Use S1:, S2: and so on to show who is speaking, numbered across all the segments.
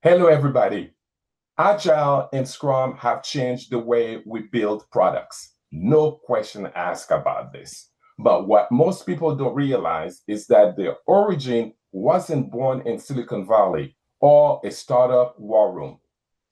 S1: Hello, everybody. Agile and Scrum have changed the way we build products. No question asked about this. But what most people don't realize is that their origin wasn't born in Silicon Valley or a startup war room.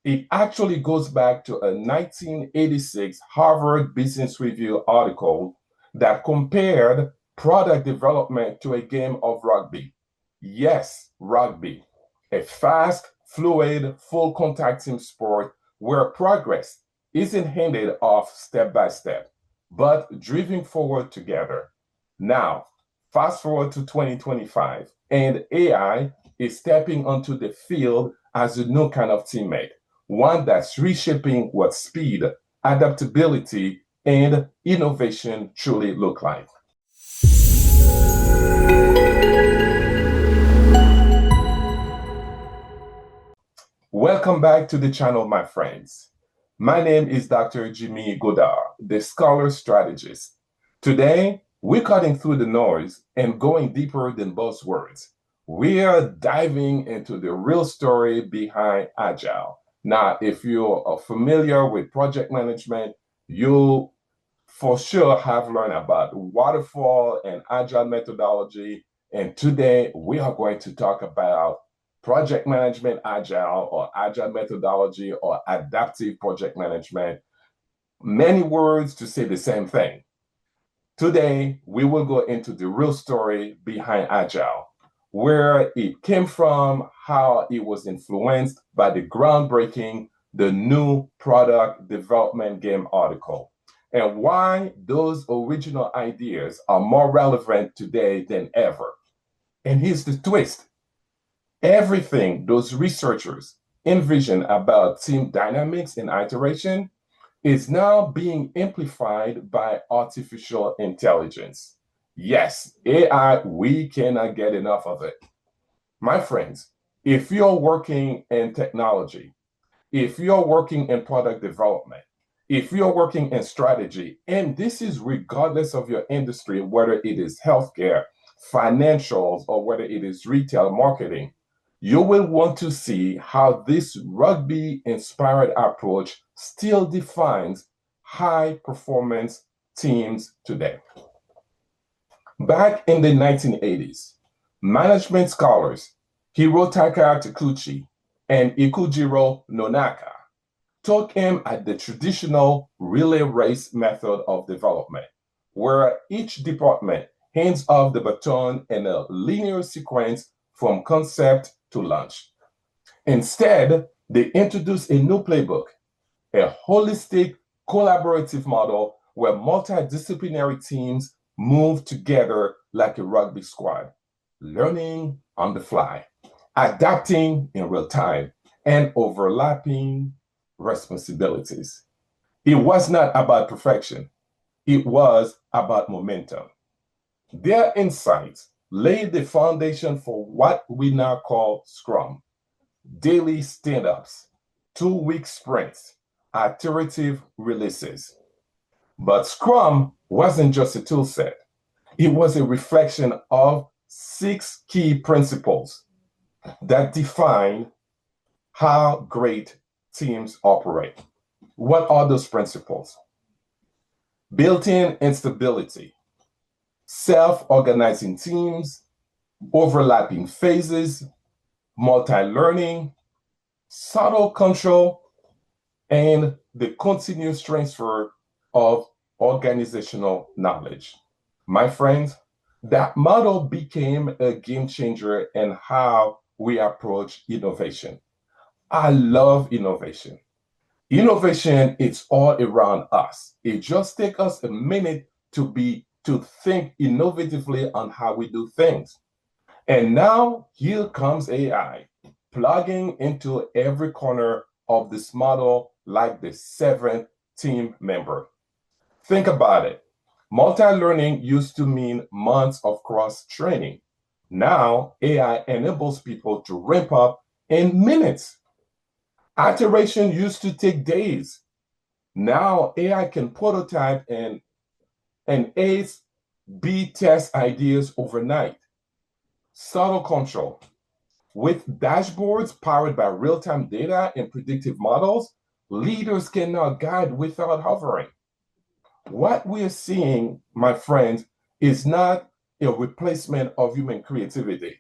S1: It actually goes back to a 1986 Harvard Business Review article that compared product development to a game of rugby. Yes, rugby, a fast, fluid, full contact team sport where progress isn't handed off step by step, but driven forward together. Now, fast forward to 2025, and AI is stepping onto the field as a new kind of teammate, one that's reshaping what speed, adaptability, and innovation truly look like. Welcome back to the channel, my friends. My name is Dr. Jimmy Godard, the Scholar Strategist. Today, we're cutting through the noise and going deeper than buzzwords. We are diving into the real story behind Agile. Now, if you are familiar with project management, you for sure have learned about waterfall and Agile methodology. And today, we are going to talk about project management agile or agile methodology or adaptive project management. Many words to say the same thing. Today, we will go into the real story behind agile, where it came from, how it was influenced by the groundbreaking, the new product development game article, and why those original ideas are more relevant today than ever. And here's the twist. Everything those researchers envision about team dynamics and iteration is now being amplified by artificial intelligence. Yes, AI, we cannot get enough of it. My friends, if you're working in technology, if you're working in product development, if you're working in strategy, and this is regardless of your industry, whether it is healthcare, financials, or whether it is retail marketing, you will want to see how this rugby-inspired approach still defines high-performance teams today. Back in the 1980s, management scholars Hirotaka Takuchi and Ikujiro Nonaka took him at the traditional relay race method of development, where each department hands off the baton in a linear sequence from concept to launch. Instead, they introduced a new playbook, a holistic, collaborative model where multidisciplinary teams move together like a rugby squad, learning on the fly, adapting in real time, and overlapping responsibilities. It was not about perfection. It was about momentum. Their insights laid the foundation for what we now call Scrum: daily stand-ups, 2-week sprints, iterative releases. But Scrum wasn't just a tool set. It was a reflection of 6 key principles that define how great teams operate. What are those principles? Built-in instability, self-organizing teams, overlapping phases, multi-learning, subtle control, and the continuous transfer of organizational knowledge. My friends, that model became a game changer in how we approach innovation. I love innovation. Innovation is all around us. It just takes us a minute to think innovatively on how we do things. And now here comes AI, plugging into every corner of this model like the 7th team member. Think about it. Multi-learning used to mean months of cross-training. Now AI enables people to ramp up in minutes. Iteration used to take days. Now AI can prototype and A/B test ideas overnight. Subtle control. With dashboards powered by real-time data and predictive models, leaders can now guide without hovering. What we are seeing, my friends, is not a replacement of human creativity.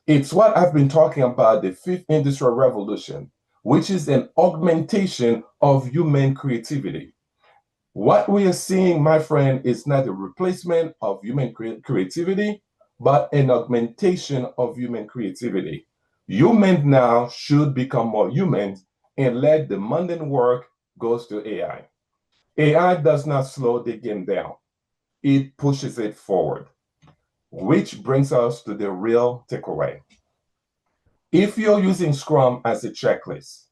S1: It's what I've been talking about, the fifth industrial revolution, which is an augmentation of human creativity. What we are seeing, my friend, is not a replacement of human creativity, but an augmentation of human creativity. Humans now should become more human and let the mundane work goes to AI. AI does not slow the game down. It pushes it forward, which brings us to the real takeaway. If you're using Scrum as a checklist,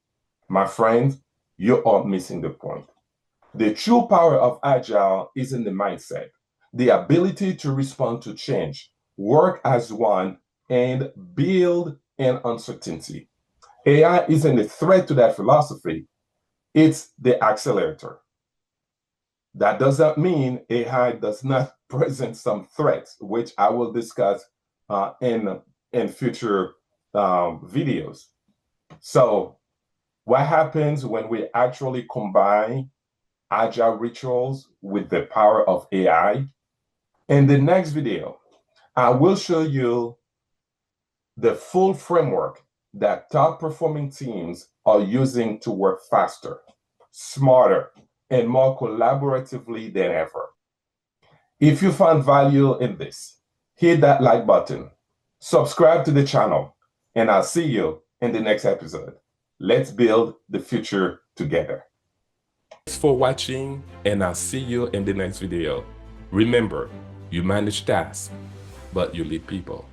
S1: my friend, you are missing the point. The true power of Agile is in the mindset, the ability to respond to change, work as one, and build in uncertainty. AI isn't a threat to that philosophy, it's the accelerator. That doesn't mean AI does not present some threats, which I will discuss in future videos. So what happens when we actually combine Agile rituals with the power of AI? In the next video, I will show you the full framework that top performing teams are using to work faster, smarter, and more collaboratively than ever. If you found value in this, hit that like button, subscribe to the channel, and I'll see you in the next episode. Let's build the future together. Thanks for watching, and I'll see you in the next video. Remember, you manage tasks, but you lead people.